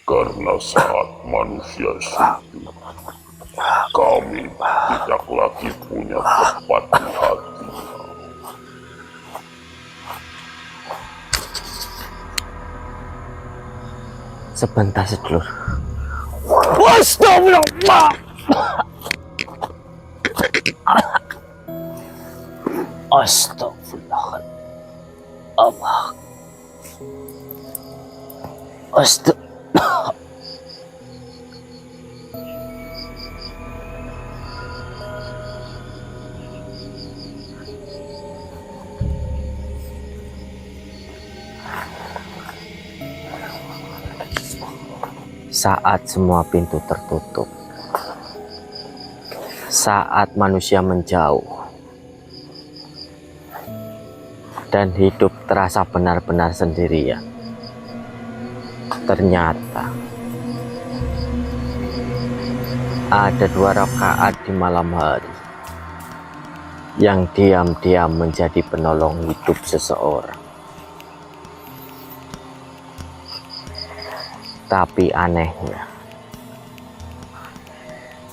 Karena saat manusia sunyi, kami tidak lagi punya tempat di hati. Sebentar sedulur. Astagfirullah. Astagfirullah. Allah. Astagfirullah. Saat semua pintu tertutup, saat manusia menjauh, dan hidup terasa benar-benar sendirian, ternyata ada 2 rakaat di malam hari yang diam-diam menjadi penolong hidup seseorang. Tapi anehnya,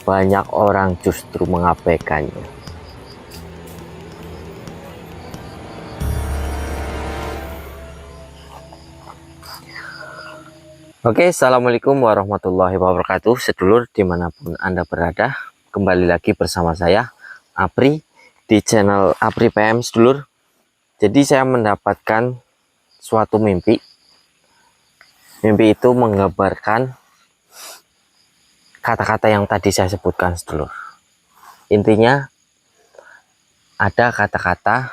banyak orang justru mengabaikannya. Oke, assalamualaikum warahmatullahi wabarakatuh. Sedulur dimanapun Anda berada, kembali lagi bersama saya, Apri, di channel Apri PM, sedulur. Jadi saya mendapatkan suatu mimpi. Mimpi itu menggambarkan kata-kata yang tadi saya sebutkan, sedulur. Intinya ada kata-kata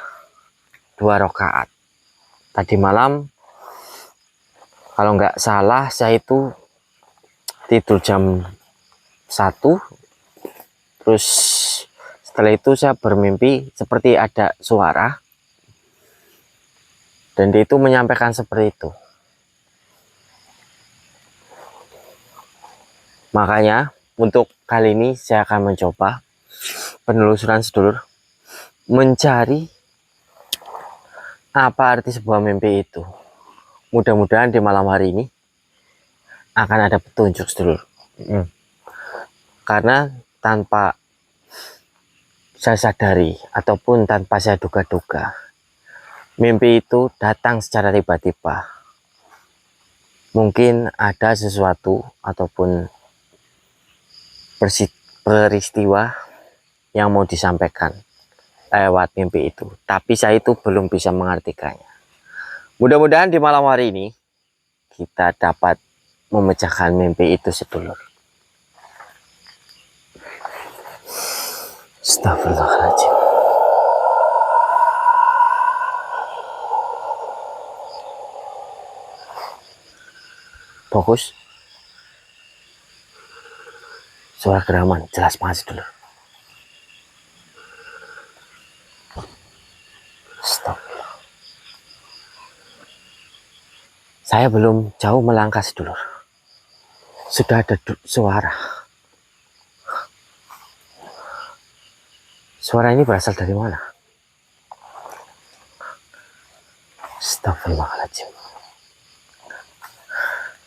2 rakaat. Tadi malam, kalau nggak salah, saya itu tidur jam 1. Terus setelah itu saya bermimpi seperti ada suara. Dan dia itu menyampaikan seperti itu. Makanya untuk kali ini saya akan mencoba penelusuran, sedulur, mencari apa arti sebuah mimpi itu. Mudah-mudahan di malam hari ini akan ada petunjuk, sedulur. Karena tanpa saya sadari ataupun tanpa saya duga-duga, mimpi itu datang secara tiba-tiba. Mungkin ada sesuatu ataupun peristiwa yang mau disampaikan lewat mimpi itu, tapi saya itu belum bisa mengartikannya. Mudah-mudahan di malam hari ini kita dapat memecahkan mimpi itu, sedulur. Astagfirullahaladzim. Fokus. Suara geraman jelas banget, sedulur. Stop. Saya belum jauh melangkah, sedulur. Sudah ada suara. Suara ini berasal dari mana? Astagfirullahaladzim.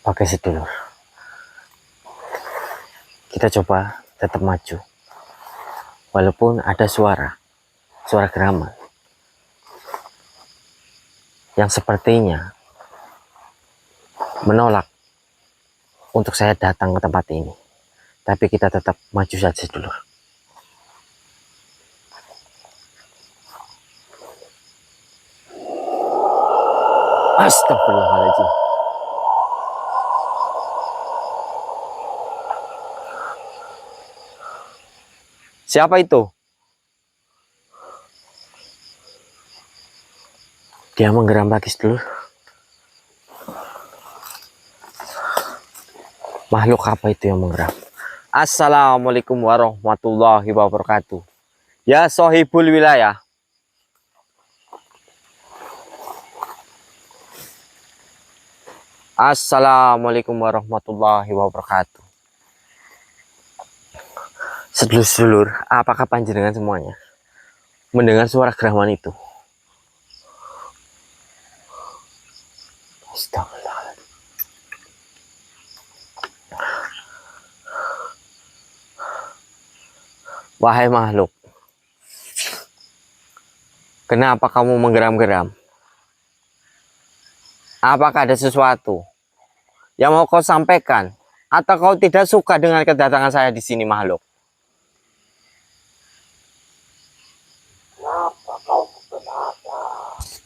Oke, sedulur. Kita coba tetap maju. Walaupun ada suara geraman yang sepertinya menolak untuk saya datang ke tempat ini. Tapi kita tetap maju saja, sedulur. Astagfirullahaladzim. Siapa itu? Dia menggeram lagi, sedulur. Makhluk apa itu yang menggeram? Assalamualaikum warahmatullahi wabarakatuh. Ya sohibul wilayah. Assalamualaikum warahmatullahi wabarakatuh. Sedulur-sedulur, apakah panjenengan semuanya mendengar suara geraman itu? Astagfirullah. Wahai makhluk, kenapa kamu menggeram-geram? Apakah ada sesuatu yang mau kau sampaikan? Atau kau tidak suka dengan kedatangan saya di sini, makhluk?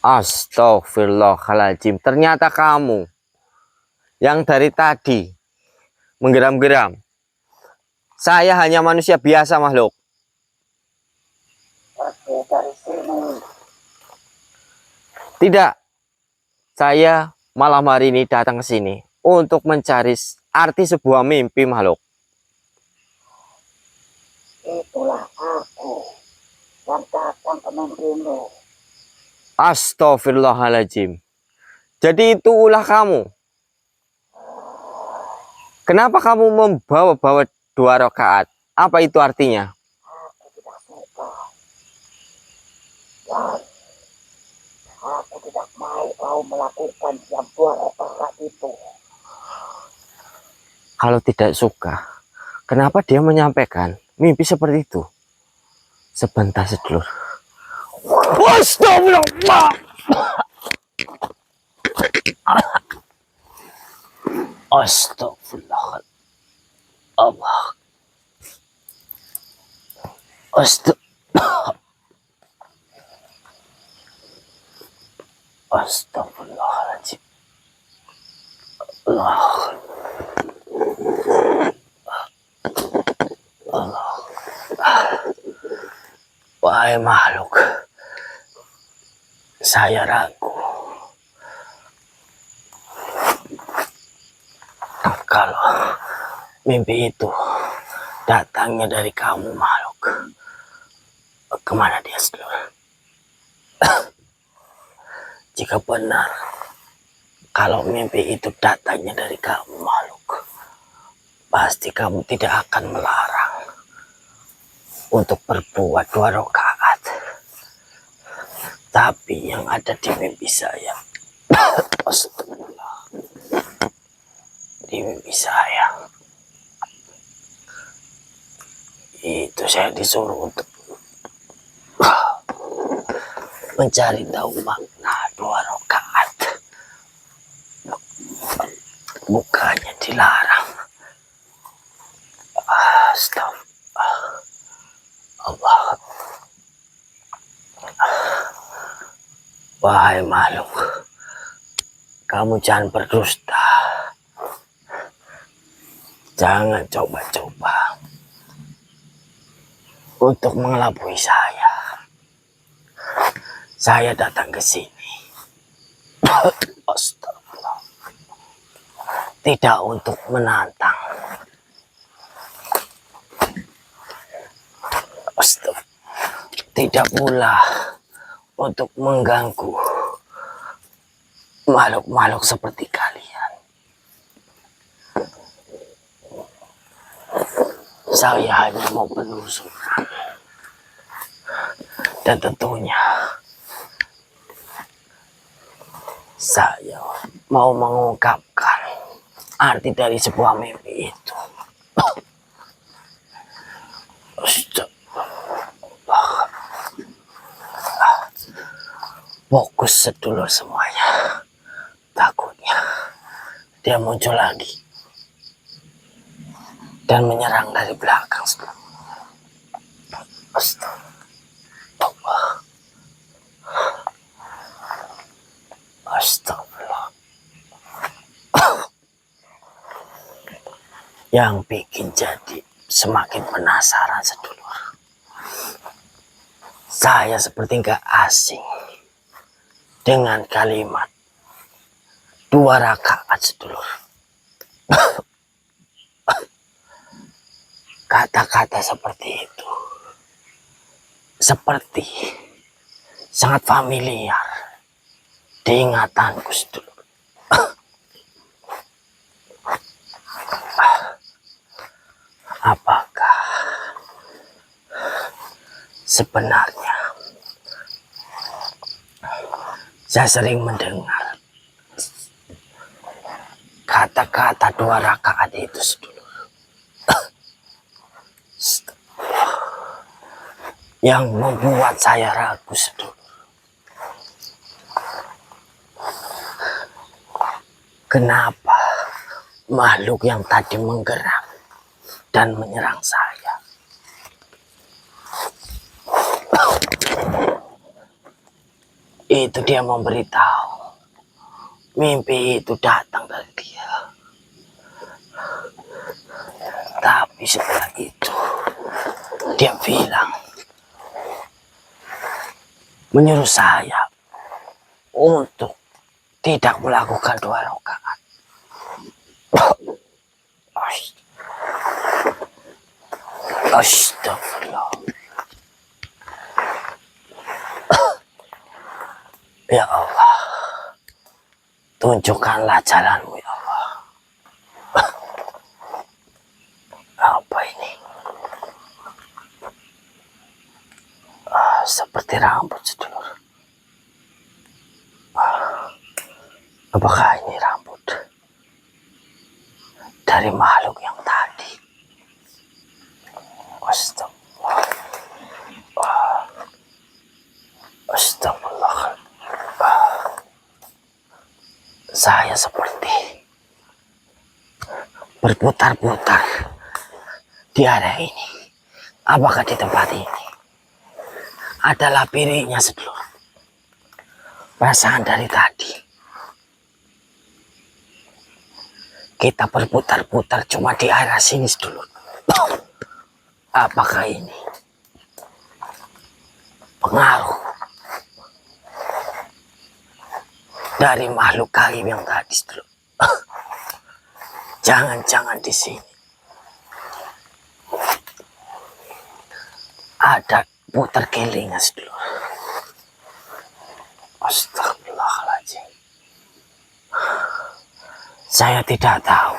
Astagfirullahaladzim. Ternyata kamu yang dari tadi menggeram-geram. Saya hanya manusia biasa, makhluk. Tidak. Saya malam hari ini datang ke sini untuk mencari arti sebuah mimpi, makhluk. Itulah aku yang datang ke mimpimu. Astagfirullahaladzim. Jadi itu ulah kamu. Kenapa kamu membawa-bawa 2 rakaat? Apa itu artinya? Aku tidak suka. Dan aku tidak mau kau melakukan yang 2 rakaat itu. Kalau tidak suka, kenapa dia menyampaikan mimpi seperti itu? Sebentar, sedulur. Astagfirullah. Astagfirullah. Allah. Astagfirullahaladzim. Allah. Allah. Wahai makhluk, saya ragu kalau mimpi itu datangnya dari kamu, makhluk. Kemana dia, sedulur? Jika benar kalau mimpi itu datangnya dari kamu, makhluk, pasti kamu tidak akan melarang untuk berbuat 2 rakaat. Tapi yang ada di mimpi saya, astagfirullah, di mimpi saya itu saya disuruh untuk mencari tahu makna 2 rakaat. Bukannya dilarang. Astagfirullah. Allah. Wahai makhluk, kamu jangan berdusta. Jangan coba-coba untuk mengelabui saya. Saya datang ke sini astagfirullah, tidak untuk menantang. Astagfirullah. Tidak pula untuk mengganggu makhluk-makhluk seperti kalian. Saya hanya mau penelusuran. Dan tentunya saya mau mengungkapkan arti dari sebuah mimpi itu. Fokus sedulur semuanya. Takutnya dia muncul lagi dan menyerang dari belakang. Astagfirullah. Astagfirullah. Yang bikin jadi semakin penasaran, sedulur. Saya seperti nggak asing dengan kalimat 2 rakaat, sedulur. Kata-kata seperti itu seperti sangat familiar di ingatanku, sedulur. Apakah sebenarnya saya sering mendengar kata-kata 2 rakaat itu, sedulur? yang membuat saya ragu, sedulur. Kenapa makhluk yang tadi menggerak dan menyerang saya itu dia memberitahu mimpi itu datang dari dia. Tapi setelah itu dia bilang menyuruh saya untuk tidak melakukan 2 rakaat. Astagfirullah. Ya Allah, tunjukkanlah jalanmu ya Allah. Apa ini? Seperti rambut, sedulur. Apakah ini rambut dari makhluk yang tadi? Astagfirullah. Astagfirullah. Saya seperti berputar-putar di area ini. Apakah di tempat ini ada labiriknya, sedulur? Perasaan dari tadi kita berputar-putar cuma di area sini, sedulur. Apakah ini pengaruh dari makhluk gaib yang tadi, sedulur? Jangan-jangan di sini ada putar kelingnya, sedulur. Astagfirullahaladzim. Saya tidak tahu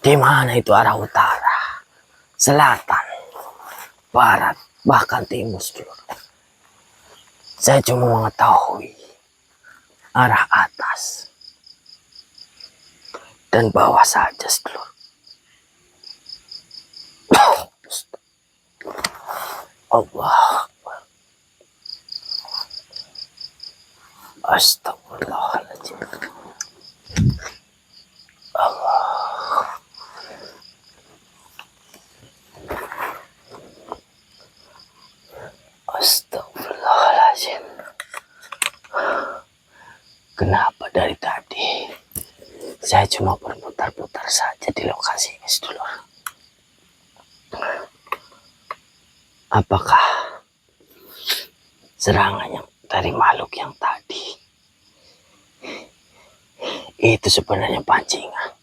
di mana itu arah utara, selatan, barat, bahkan timur, sedulur. Saya cuma mengetahui arah atas dan bawah saja, sedulur. Allah. Astagfirullahaladzim. Allah. Astagfirullahaladzim. Kenapa dari tadi saya cuma berputar-putar saja di lokasi ini, sedulur? Apakah serangan yang dari makhluk yang tadi itu sebenarnya pancingan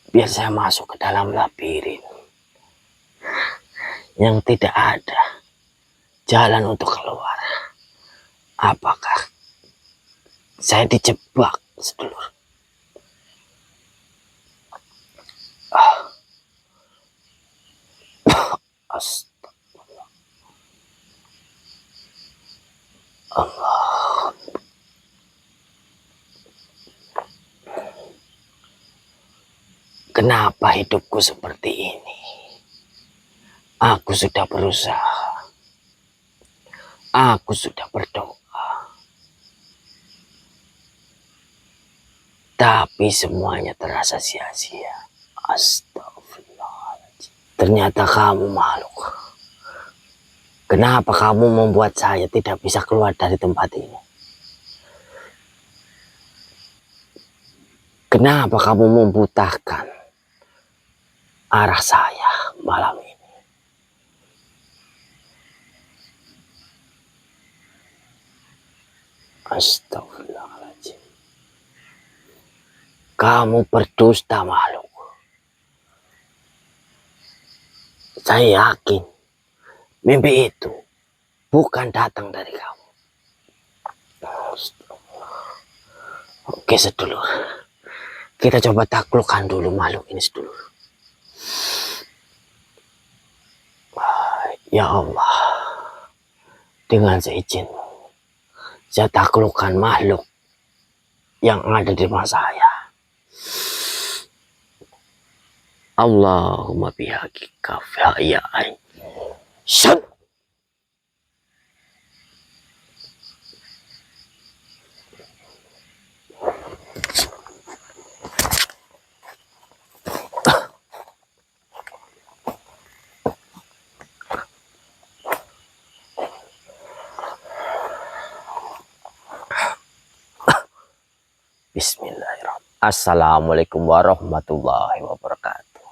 biar saya masuk ke dalam labirin yang tidak ada jalan untuk keluar? Apakah saya dijebak, sedulur? Astagfirullah. Allah. Kenapa hidupku seperti ini? Aku sudah berusaha. Aku sudah berdoa. Tapi semuanya terasa sia-sia. Astagfirullahaladzim. Ternyata kamu makhluk. Kenapa kamu membuat saya tidak bisa keluar dari tempat ini? Kenapa kamu membutakan arah saya malam ini? Astagfirullahaladzim. Kamu berdusta, makhluk. Saya yakin mimpi itu bukan datang dari kamu. Oke, sedulur. Kita coba taklukkan dulu makhluk ini, sedulur. Ya Allah, dengan seizin-Mu, saya taklukkan makhluk yang ada di rumah saya. Allahumma bihaqika fa'ya'in. Syad. Bismillahirrahmanirrahim. Assalamualaikum warahmatullahi wabarakatuh.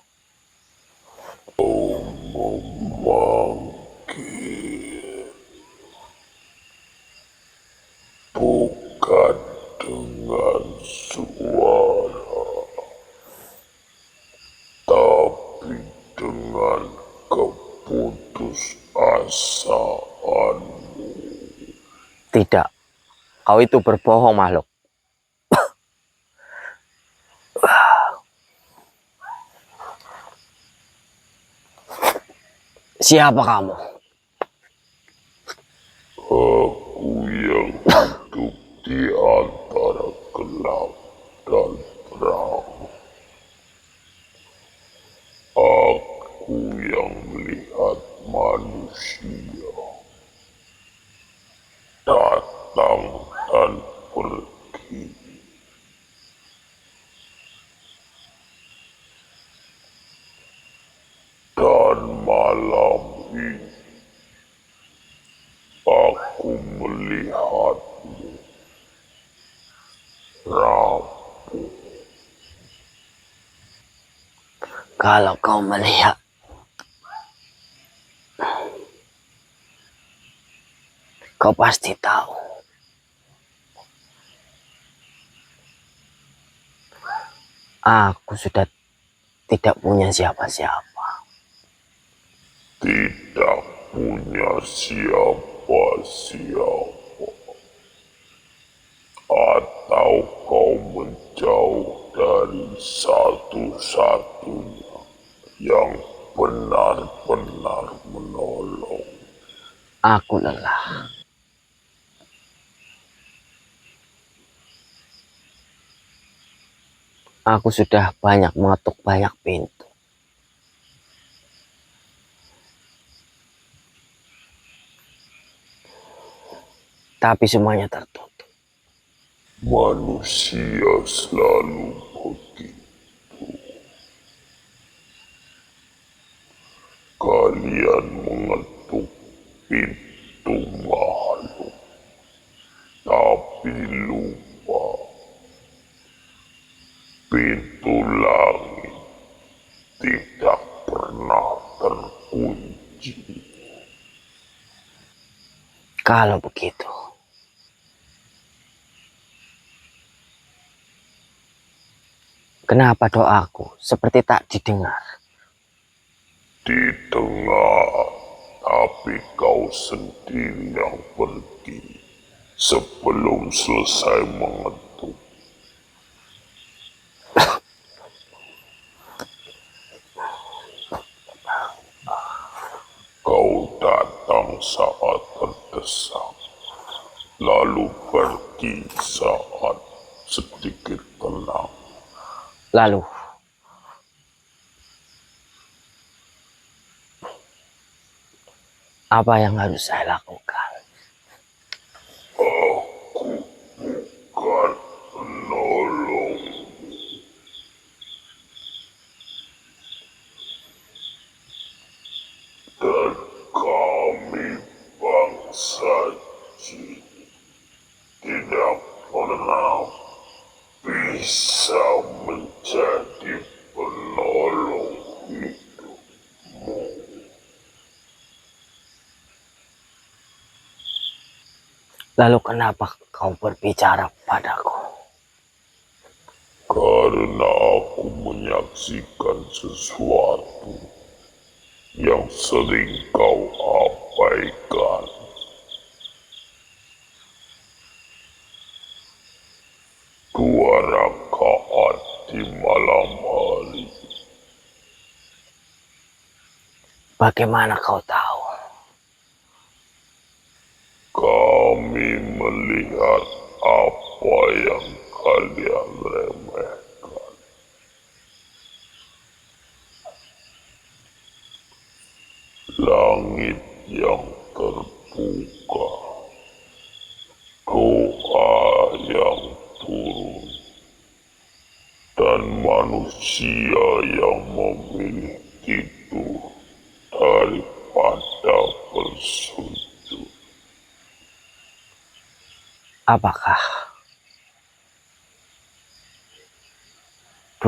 Memanggil bukan dengan suara, tapi dengan keputusasaan. Tidak, kau itu berbohong makhluk. Siapa kamu? Aku yang hidup di antara gelap dan terang. Aku yang melihat manusia datang dan pergi. Dan malam ini aku melihatmu, Rabu. Kalau kau melihat, kau pasti tahu. Aku sudah tidak punya siapa-siapa. Tidak punya siapa-siapa. Atau kau menjauh dari satu-satunya yang benar-benar menolong. Aku lelah. Aku sudah banyak mengetuk banyak pintu. Tapi semuanya tertutup. Manusia selalu begitu. Kalian mengetuk pintu makhluk, tapi lupa pintu langit tidak pernah terkunci. Kalau begitu, kenapa doaku seperti tak didengar? Didengar, tapi kau sendiri yang pergi sebelum selesai mengetuk. Kau datang saat terdesak, lalu pergi saat sedikit tenang. Lalu, apa yang harus saya lakukan? Aku bukan penolong. Dan kami bangsa jin tidak pernah bisa menjadi penolong hidupmu. Lalu kenapa kau berbicara padaku? Karena aku menyaksikan sesuatu yang sering kau abaikan. Dua rakaat di malam hari. Bagaimana kau tahu? Kami melihat apa yang kalian remehkan. Langit yang terbuka, doa yang turun, dan manusia yang memilih tidur daripada bersujud. Apakah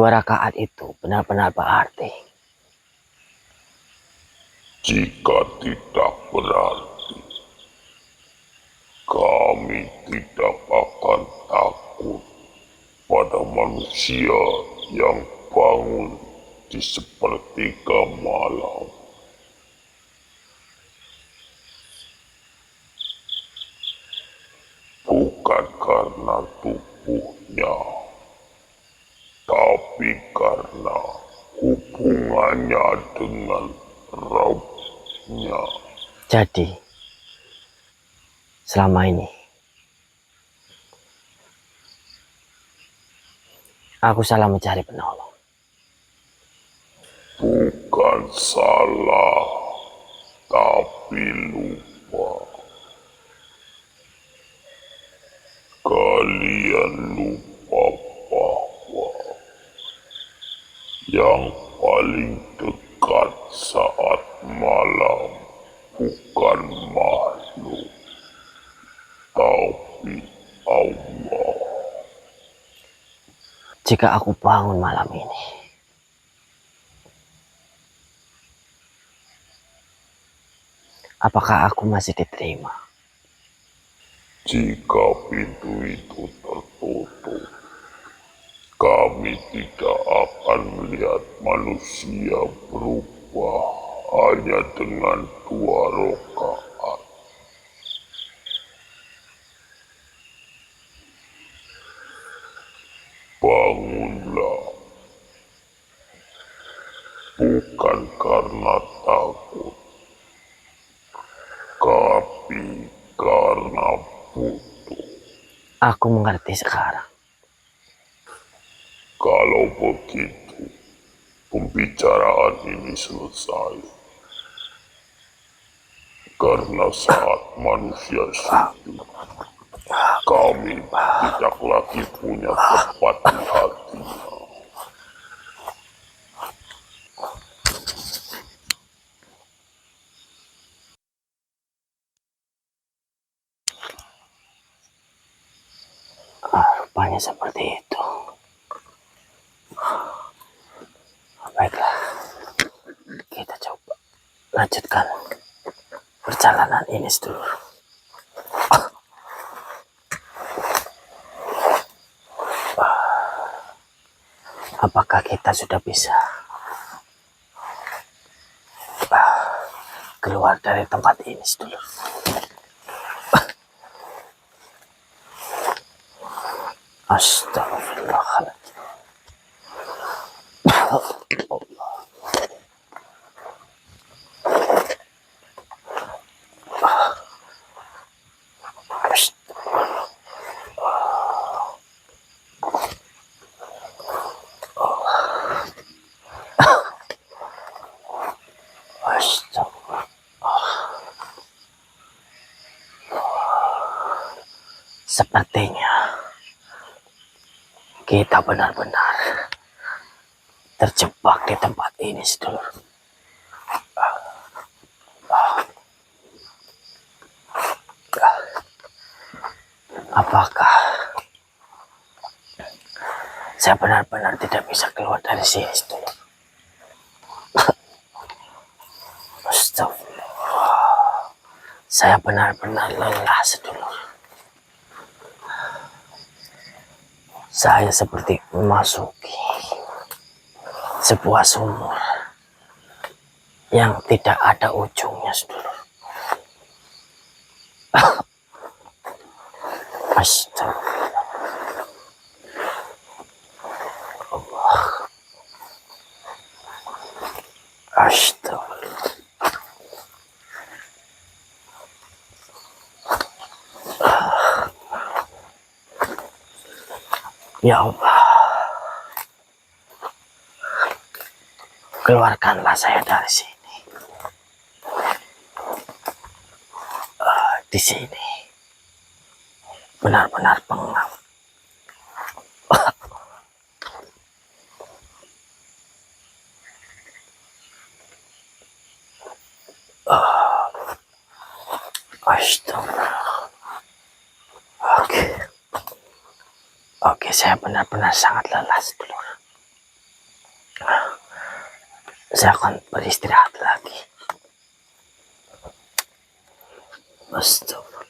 2 rakaat itu benar-benar berarti. Jika tidak berarti, kami tidak akan takut pada manusia yang bangun di sepertiga malam. Bukan karena tubuhnya, tapi karena hubungannya dengan rohnya. Jadi, selama ini aku salah mencari penolong. Bukan salah, tapi lupa. Kalian lupa bahwa yang paling dekat saat malam bukan makhluk, tapi Allah. Jika aku bangun malam ini, apakah aku masih diterima? Jika pintu itu tertutup, kami tidak akan melihat manusia berubah hanya dengan 2 rakaat. Bangunlah, bukan karena takut, tapi karena butuh. Aku mengerti sekarang. Kalau begitu, pembicaraan ini selesai. Karena saat manusia sujud, kami tidak lagi punya tempat di hatinya. Rupanya seperti itu. Baiklah, kita coba lanjutkan perjalanan ini, sedulur. Apakah kita sudah bisa keluar dari tempat ini, sedulur? Astagfirullahaladzim. Sepertinya kita benar-benar terjebak di tempat ini, sedulur. Apakah saya benar-benar tidak bisa keluar dari sini, sedulur? Astagfirullah. Saya benar-benar lelah, sedulur. Saya seperti memasuki sebuah sumur yang tidak ada ujungnya, sedulur. Astagfirullah. Astagfirullah. Ya Allah, keluarkanlah saya dari sini. Di sini benar-benar pengap. Astagfirullah. Oke, saya benar-benar sangat lelah, sedulur. saya akan beristirahat lagi. Astagfirullah.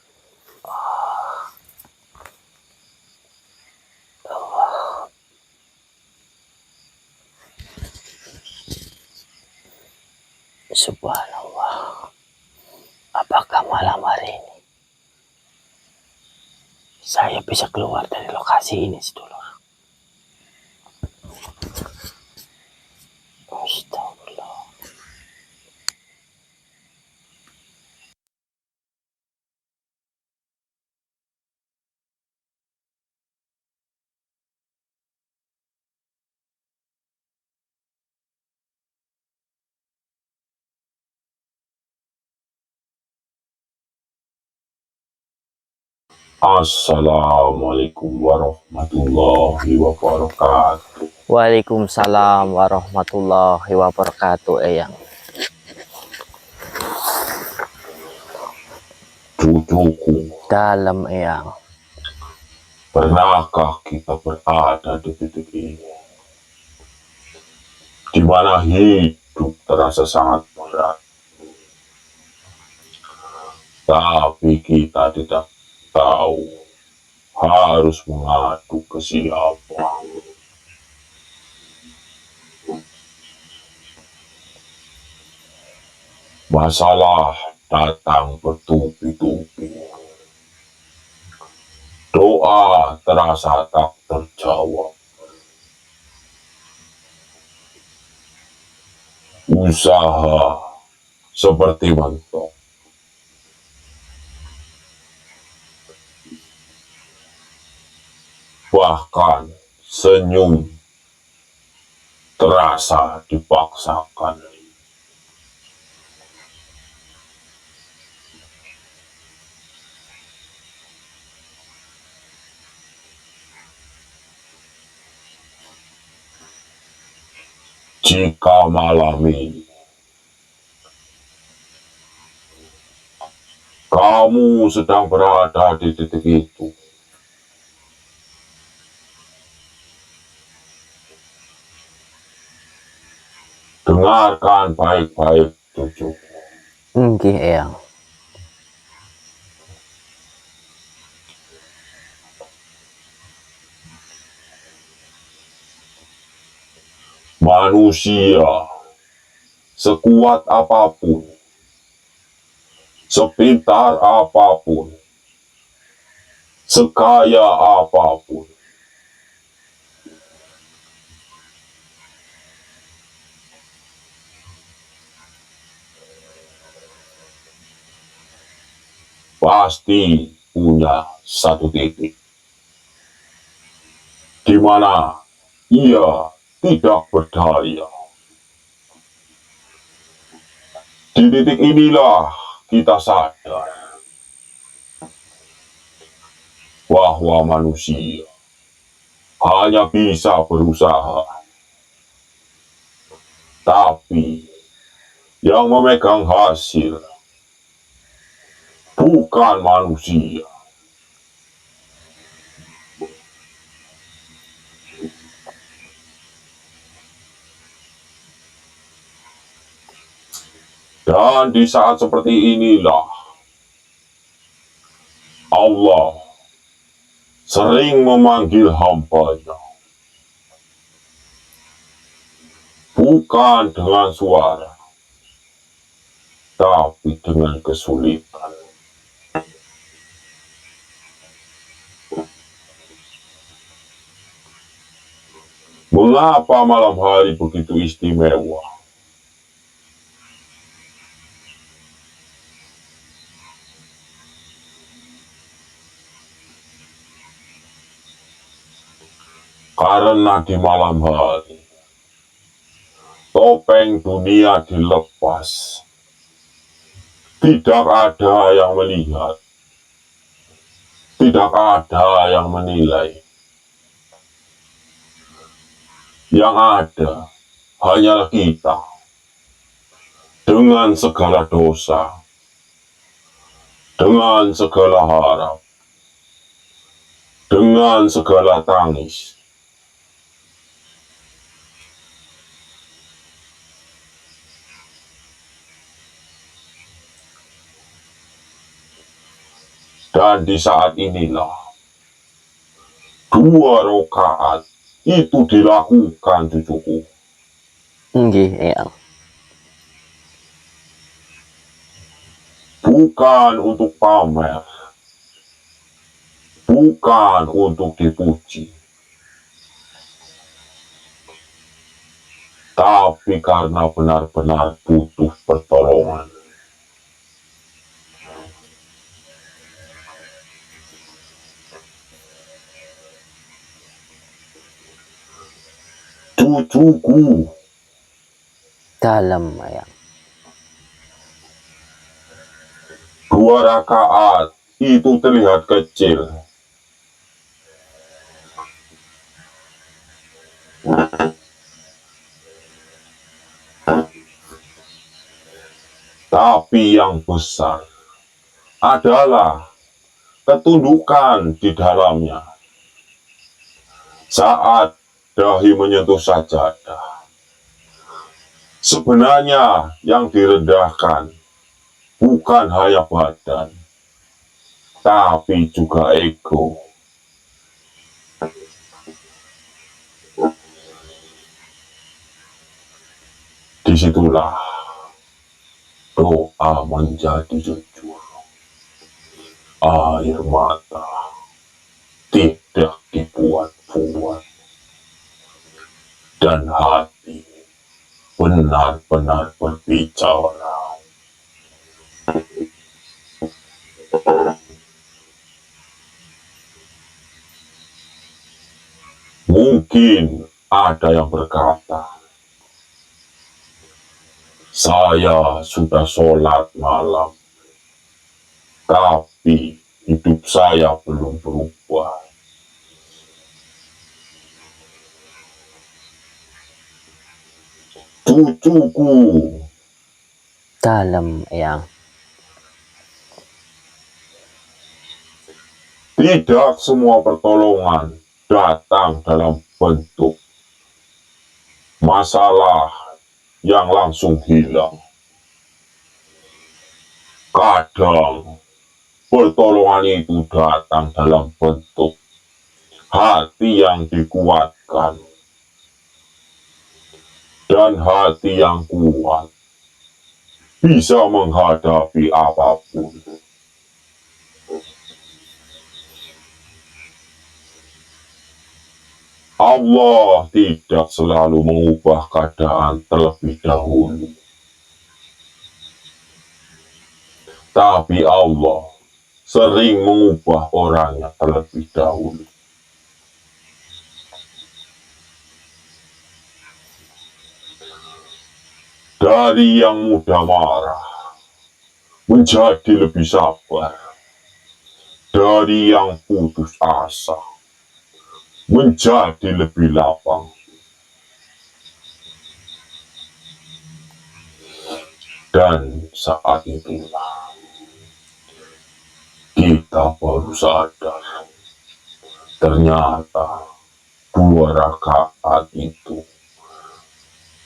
Subhanallah. Apakah malam hari ini saya bisa keluar dari lokasi ini, sedulur? Astagfirullah. Assalamualaikum warahmatullahi wabarakatuh. Waalaikumsalam warahmatullahi wabarakatuh, Eyang. Cucuku, Dalam, Eyang. pernahkah kita berada di titik ini? Di mana hidup terasa sangat berat. Tapi kita tidak tahu harus mengadu ke siapa. Masalah datang bertubi-tubi. Doa terasa tak terjawab. Usaha seperti mentok. Bahkan senyum terasa dipaksakan. Jika malam ini kamu sedang berada di titik itu, dengarkan baik-baik, cucu. Nggih, Eyang. Manusia sekuat apapun, sepintar apapun, sekaya apapun, pasti punya satu titik di mana ia tidak berdaya. Di titik inilah kita sadar bahwa manusia hanya bisa berusaha, tapi yang memegang hasil bukan manusia. Dan di saat seperti inilah Allah sering memanggil hamba-Nya, bukan dengan suara, tapi dengan kesulitan. Mengapa malam hari begitu istimewa? Karena di malam hari, topeng dunia dilepas. Tidak ada yang melihat, tidak ada yang menilai. Yang ada hanyalah kita dengan segala dosa, dengan segala harap, dengan segala tangis. Dan di saat inilah 2 rakaat itu dilakukan, cucuku. Nggih, Eyang. Bukan untuk pamer, bukan untuk dipuji, tapi karena benar-benar butuh pertolongan. Cucuku, Dalam, Eyang. 2 rakaat itu terlihat kecil, tapi yang besar adalah ketundukan di dalamnya. Saat dahi menyentuh sajadah, sebenarnya yang direndahkan bukan hanya badan, tapi juga ego. Disitulah doa menjadi jujur. Air mata tidak dibuat-buat, dan hati benar-benar berbicara. Mungkin ada yang berkata, saya sudah sholat malam, tapi hidup saya belum berubah. Cucuku, Dalam, Eyang. tidak semua pertolongan datang dalam bentuk masalah yang langsung hilang. Kadang pertolongan itu datang dalam bentuk hati yang dikuatkan. Dan hati yang kuat bisa menghadapi apapun. Allah tidak selalu mengubah keadaan terlebih dahulu, tapi Allah sering mengubah orangnya terlebih dahulu. Dari yang mudah marah menjadi lebih sabar, dari yang putus asa menjadi lebih lapang. Dan saat itulah kita baru sadar, ternyata 2 rakaat itu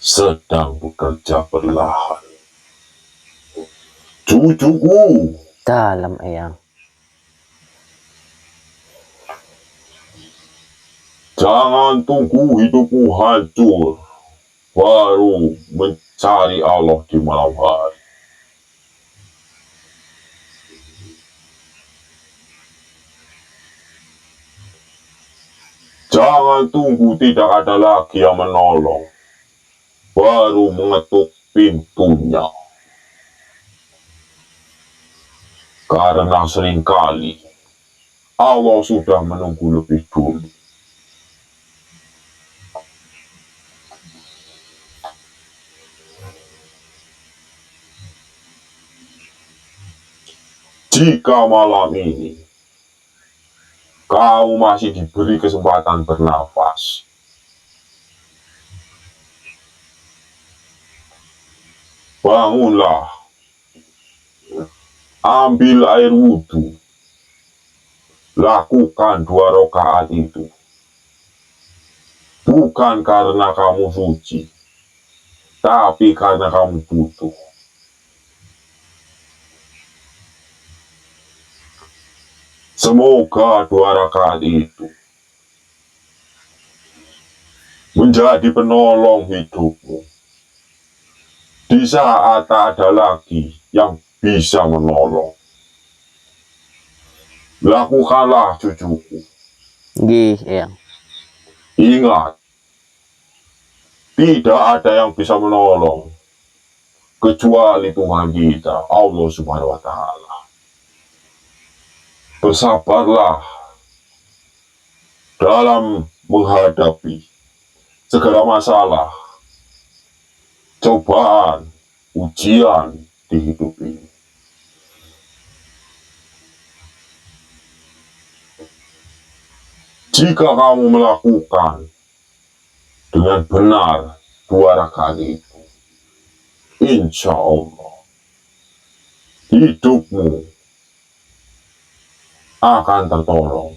sedang bekerja perlahan. Cucuku, Dalam, Eyang. jangan tunggu hidupmu hancur baru mencari Allah di malam hari. Jangan tunggu tidak ada lagi yang menolong baru mengetuk pintunya. Karena seringkali Allah sudah menunggu lebih dulu. Jika malam ini kau masih diberi kesempatan bernafas, bangunlah, ambil air wudhu, lakukan 2 rakaat itu. Bukan karena kamu suci, tapi karena kamu butuh. Semoga 2 rakaat itu menjadi penolong hidupmu di saat tak ada lagi yang bisa menolong. Lakukanlah cucuku. Nggih, Eyang. Ingat, tidak ada yang bisa menolong kecuali Tuhan kita, Allah Subhanahu wa Ta'ala. Bersabarlah dalam menghadapi segala masalah, cobaan, ujian di hidup ini. Jika kamu melakukan dengan benar 2 rakaat itu, insya Allah hidupmu akan tertolong,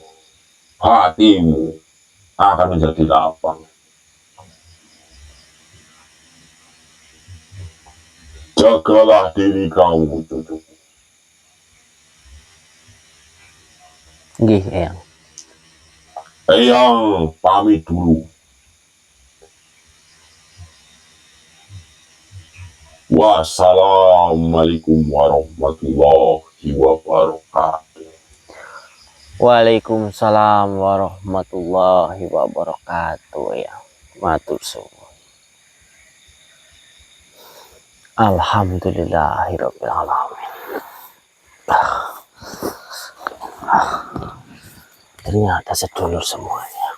hatimu akan menjadi lapang. Jagalah diri kamu, cucuku. Nggih, Eyang. Eyang pamit dulu. Wassalamualaikum warahmatullahi wabarakatuh. Waalaikumsalam warahmatullahi wabarakatuh, Eyang. Matur suwun. Alhamdulillahirabbil alamin. Ternyata sedulur semuanya,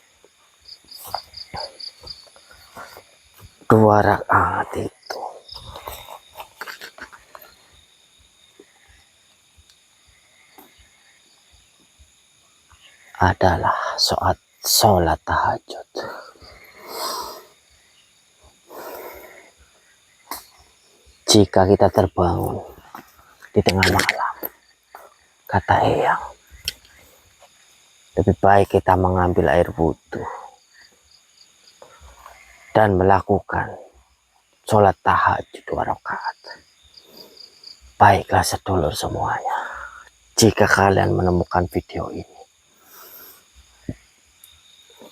2 rakaat itu adalah sholat tahajud. Jika kita terbangun di tengah malam, kata Eyang, lebih baik kita mengambil air wudhu dan melakukan sholat tahajud 2 rakaat. Baiklah sedulur semuanya, jika kalian menemukan video ini,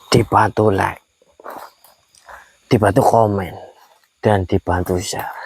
dibantu like, dibantu komen, dan dibantu share.